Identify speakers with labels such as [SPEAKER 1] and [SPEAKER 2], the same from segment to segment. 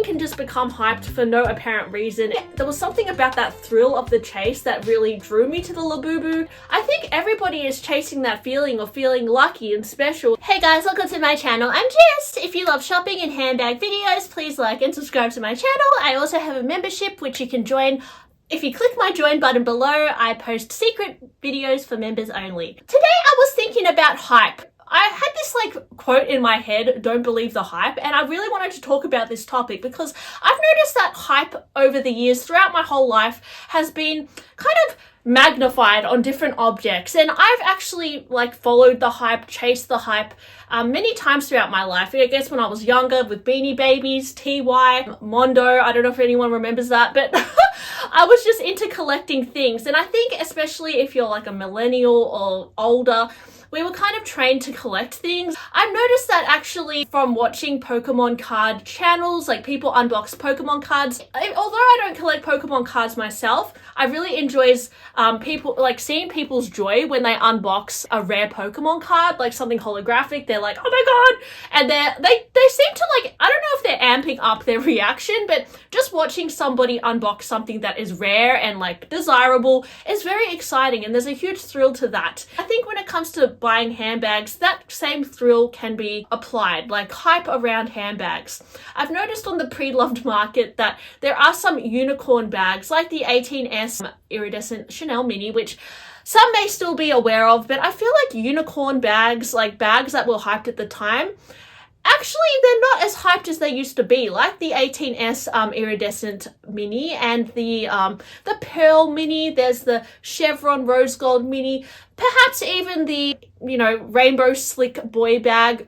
[SPEAKER 1] can just become hyped for no apparent reason. There was something about that thrill of the chase that really drew me to the Labubu. I think everybody is chasing that feeling of feeling lucky and special. Hey guys, welcome to my channel. I'm Jess. If you love shopping and handbag videos, please like and subscribe to my channel. I also have a membership which you can join. If you click my join button below, I post secret videos for members only. Today I was thinking about hype. I had this quote in my head, don't believe the hype, and I really wanted to talk about this topic because I've noticed that hype over the years throughout my whole life has been kind of magnified on different objects, and I've actually followed the hype, chased the hype many times throughout my life. I guess when I was younger with Beanie Babies, TY, Mondo, I don't know if anyone remembers that, but I was just into collecting things. And I think especially if you're like a millennial or older, we were kind of trained to collect things. I've noticed that actually from watching Pokemon card channels, like people unbox Pokemon cards. Although I don't collect Pokemon cards myself, I really enjoy seeing people's joy when they unbox a rare Pokemon card, like something holographic. They're like, oh my god, and they seem to I don't know if they're amping up their reaction, but just watching somebody unbox something that is rare and desirable is very exciting, and there's a huge thrill to that. I think when it comes to buying handbags, that same thrill can be applied, like hype around handbags. I've noticed on the pre-loved market that there are some unicorn bags like the 18S iridescent Chanel Mini, which some may still be aware of, but I feel like unicorn bags, like bags that were hyped at the time, actually they're not as hyped as they used to be, like the 18S iridescent mini and the pearl mini. There's the chevron rose gold mini, perhaps even the rainbow slick boy bag.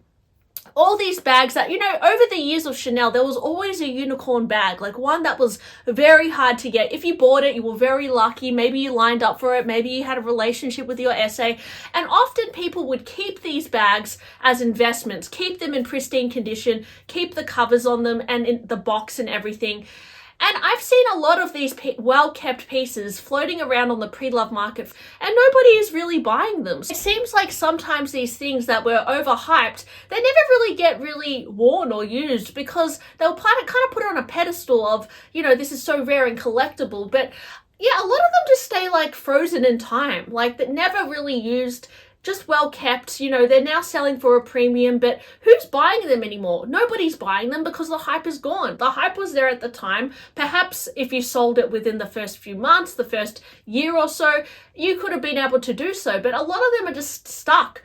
[SPEAKER 1] All these bags that, over the years of Chanel, there was always a unicorn bag, one that was very hard to get. If you bought it, you were very lucky. Maybe you lined up for it. Maybe you had a relationship with your essay. And often people would keep these bags as investments, keep them in pristine condition, keep the covers on them and in the box and everything. And I've seen a lot of these well-kept pieces floating around on the pre-loved market, and nobody is really buying them. It seems like sometimes these things that were overhyped, they never really get worn or used because they'll kind of put it on a pedestal of, this is so rare and collectible. But yeah, a lot of them just stay frozen in time, that never really used, just well kept. They're now selling for a premium, but who's buying them anymore? Nobody's buying them because the hype is gone. The hype was there at the time. Perhaps if you sold it within the first few months, the first year or so, you could have been able to do so, but a lot of them are just stuck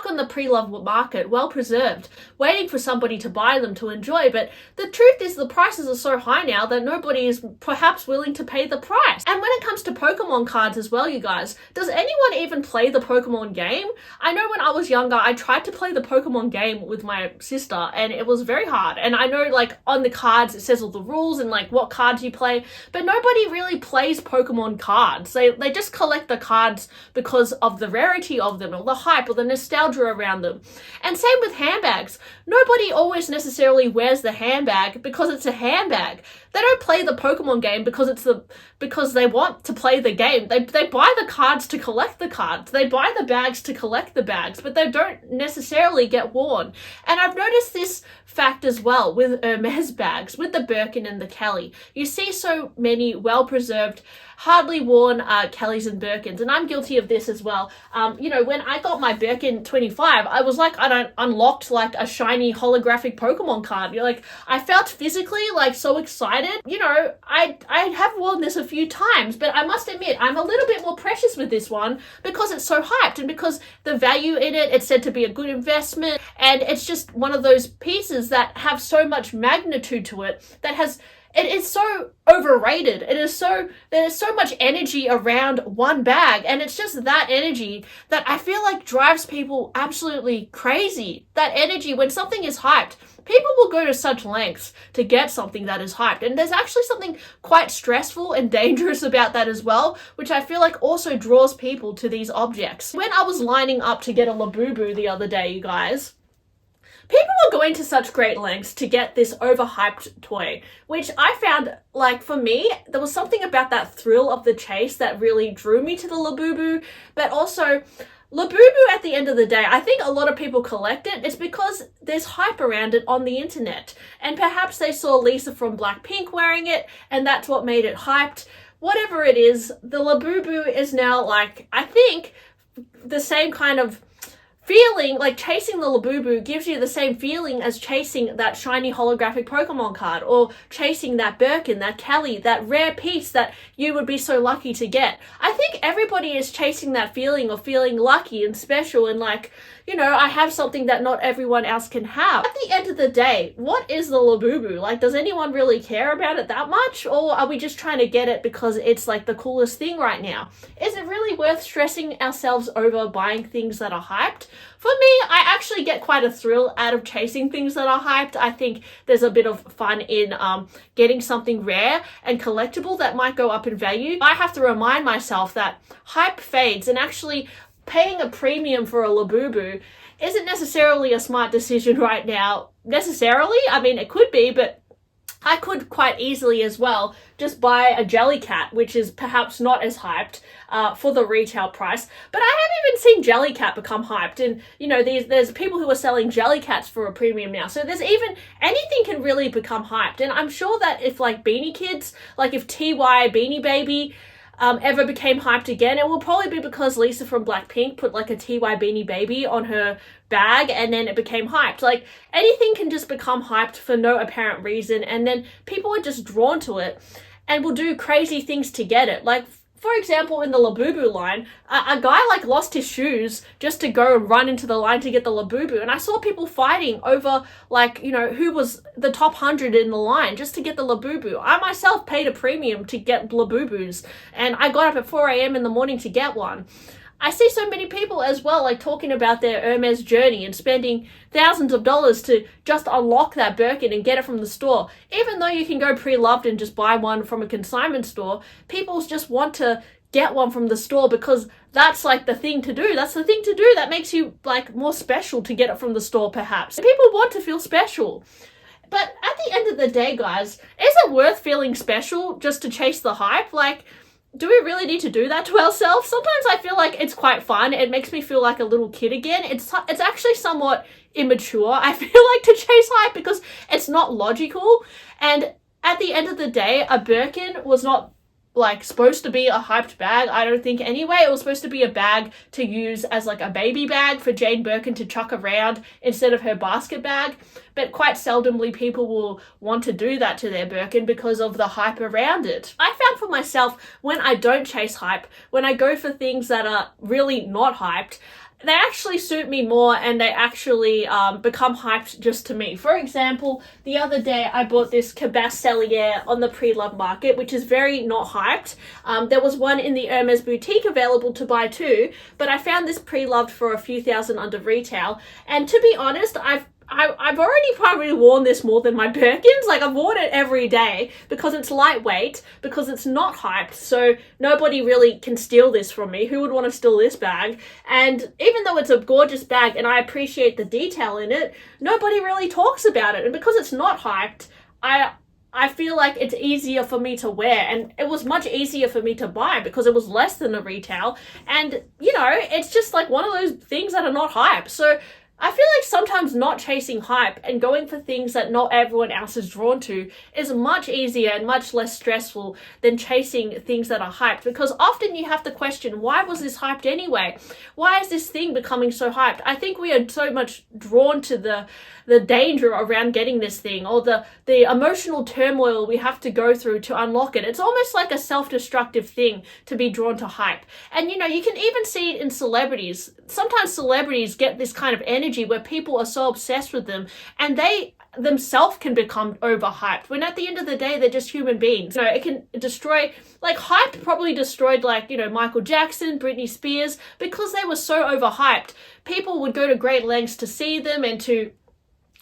[SPEAKER 1] on the pre-loved market, well preserved, waiting for somebody to buy them to enjoy. But the truth is the prices are so high now that nobody is perhaps willing to pay the price. And when it comes to Pokemon cards as well, you guys, does anyone even play the Pokemon game? I know when I was younger, I tried to play the Pokemon game with my sister and it was very hard. And I know on the cards, it says all the rules and what cards you play, but nobody really plays Pokemon cards. They just collect the cards because of the rarity of them or the hype or the nostalgia around them. And same with handbags. Nobody always necessarily wears the handbag because it's a handbag. They don't play the Pokemon game because they want to play the game. They buy the cards to collect the cards. They buy the bags to collect the bags, but they don't necessarily get worn. And I've noticed this fact as well with Hermes bags, with the Birkin and the Kelly. You see so many well-preserved, hardly worn Kellys and Birkins, and I'm guilty of this as well. When I got my Birkin 25, I was I unlocked a shiny holographic Pokemon card. I felt physically so excited. I have worn this a few times, but I must admit I'm a little bit more precious with this one because it's so hyped and because the value in it, it's said to be a good investment, and it's just one of those pieces that have so much magnitude to it it is so overrated. There's so much energy around one bag, and it's just that energy that I feel drives people absolutely crazy. That energy, when something is hyped, people will go to such lengths to get something that is hyped. And there's actually something quite stressful and dangerous about that as well, which I feel also draws people to these objects. When I was lining up to get a Labubu the other day, you guys, people were going to such great lengths to get this overhyped toy, which I found, for me, there was something about that thrill of the chase that really drew me to the Labubu, but also Labubu, at the end of the day, I think a lot of people collect it. It's because there's hype around it on the internet. And perhaps they saw Lisa from Blackpink wearing it, and that's what made it hyped. Whatever it is, the Labubu is now like, I think, the same kind of feeling, like chasing the Labubu gives you the same feeling as chasing that shiny holographic Pokemon card, or chasing that Birkin, that Kelly, that rare piece that you would be so lucky to get. I think everybody is chasing that feeling of feeling lucky and special and like, you know, I have something that not everyone else can have. At the end of the day, what is the Labubu? Like, does anyone really care about it that much? Or are we just trying to get it because it's like the coolest thing right now? Is it really worth stressing ourselves over buying things that are hyped? For me, I actually get quite a thrill out of chasing things that are hyped. I think there's a bit of fun in getting something rare and collectible that might go up in value. I have to remind myself that hype fades, and actually paying a premium for a Labubu isn't necessarily a smart decision right now. Necessarily, I mean, it could be, but I could quite easily as well just buy a Jellycat, which is perhaps not as hyped for the retail price. But I have even seen Jellycat become hyped, and you know, there's people who are selling Jellycats for a premium now. So there's even anything can really become hyped, and I'm sure that if like Beanie Kids, like if TY Beanie Baby ever became hyped again, it will probably be because Lisa from Blackpink put like a TY Beanie Baby on her bag and then it became hyped. Like, anything can just become hyped for no apparent reason, and then people are just drawn to it and will do crazy things to get it. Like, for example, in the Labubu line, a guy like lost his shoes just to go and run into the line to get the Labubu. And I saw people fighting over, like, you know, who was the top 100 in the line just to get the Labubu. I myself paid a premium to get Labubus, and I got up at 4 a.m. in the morning to get one. I see so many people as well, like, talking about their Hermes journey and spending thousands of dollars to just unlock that Birkin and get it from the store. Even though you can go pre-loved and just buy one from a consignment store, people just want to get one from the store because that's like the thing to do. That's the thing to do that makes you like more special, to get it from the store perhaps. People want to feel special. But at the end of the day, guys, is it worth feeling special just to chase the hype? Like, do we really need to do that to ourselves? Sometimes I feel like it's quite fun. It makes me feel like a little kid again. It's actually somewhat immature, I feel like, to chase hype because it's not logical. And at the end of the day, a Birkin was not like supposed to be a hyped bag, I don't think anyway. It was supposed to be a bag to use as like a baby bag for Jane Birkin to chuck around instead of her basket bag. But quite seldomly people will want to do that to their Birkin because of the hype around it. I found for myself, when I don't chase hype, when I go for things that are really not hyped, they actually suit me more, and they actually become hyped just to me. For example, the other day I bought this Cabas Cellier on the pre-love market, which is very not hyped. There was one in the Hermes boutique available to buy too, but I found this pre-loved for a few thousand under retail. And to be honest, I've already probably worn this more than my Birkins. Like, I've worn it every day because it's lightweight, because it's not hyped, so nobody really can steal this from me. Who would want to steal this bag? And even though it's a gorgeous bag and I appreciate the detail in it, nobody really talks about it. And because it's not hyped, I feel like it's easier for me to wear, and it was much easier for me to buy because it was less than the retail. And, you know, it's just like one of those things that are not hyped. So I feel like sometimes not chasing hype and going for things that not everyone else is drawn to is much easier and much less stressful than chasing things that are hyped, because often you have to question, why was this hyped anyway? Why is this thing becoming so hyped? I think we are so much drawn to the danger around getting this thing, or the emotional turmoil we have to go through to unlock it. It's almost like a self-destructive thing to be drawn to hype. And you know, you can even see it in celebrities. Sometimes celebrities get this kind of energy where people are so obsessed with them, and they themselves can become overhyped, when at the end of the day they're just human beings. You know, it can destroy, like, hype probably destroyed, like, you know, Michael Jackson, Britney Spears, because they were so overhyped. People would go to great lengths to see them and to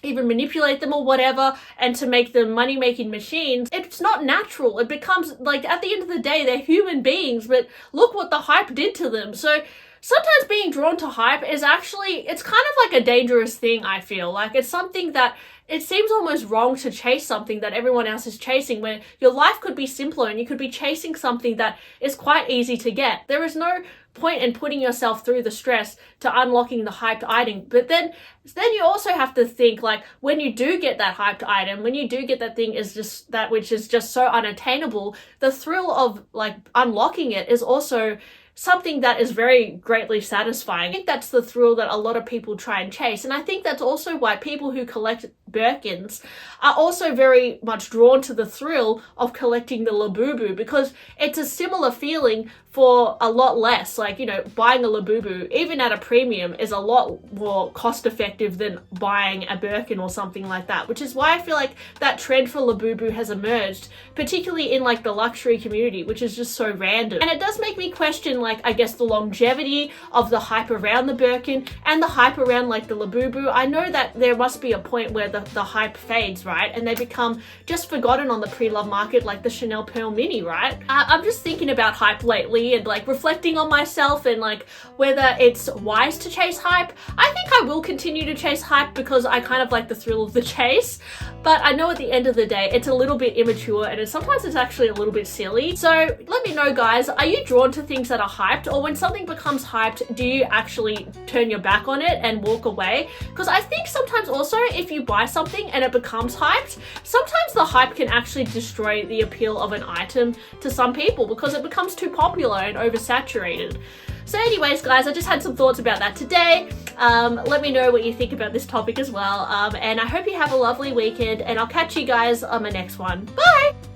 [SPEAKER 1] even manipulate them or whatever, and to make them money-making machines. It's not natural. It becomes, like, at the end of the day, they're human beings, but look what the hype did to them. So sometimes being drawn to hype is actually, it's kind of like a dangerous thing, I feel. Like, it's something that it seems almost wrong to chase something that everyone else is chasing, where your life could be simpler and you could be chasing something that is quite easy to get. There is no point in putting yourself through the stress to unlocking the hyped item. But then you also have to think, like, when you do get that hyped item, when you do get that thing is just that which is just so unattainable, the thrill of like unlocking it is also something that is very greatly satisfying. I think that's the thrill that a lot of people try and chase. And I think that's also why people who collect Birkins are also very much drawn to the thrill of collecting the Labubu, because it's a similar feeling for a lot less. Like, you know, buying a Labubu, even at a premium, is a lot more cost effective than buying a Birkin or something like that, which is why I feel like that trend for Labubu has emerged, particularly in like the luxury community, which is just so random. And it does make me question, like, I guess the longevity of the hype around the Birkin and the hype around like the Labubu. I know that there must be a point where the hype fades, right? And they become just forgotten on the pre-love market, like the Chanel Pearl Mini, right? I'm just thinking about hype lately and like reflecting on myself and like whether it's wise to chase hype. I think I will continue to chase hype because I kind of like the thrill of the chase, but I know at the end of the day it's a little bit immature and sometimes it's actually a little bit silly. So let me know, guys, are you drawn to things that are hyped, or when something becomes hyped, do you actually turn your back on it and walk away? Because I think sometimes also if you buy something and it becomes hyped, sometimes the hype can actually destroy the appeal of an item to some people because it becomes too popular and oversaturated. So anyways, guys, I just had some thoughts about that today. Let me know what you think about this topic as well. And I hope you have a lovely weekend, and I'll catch you guys on my next one. Bye!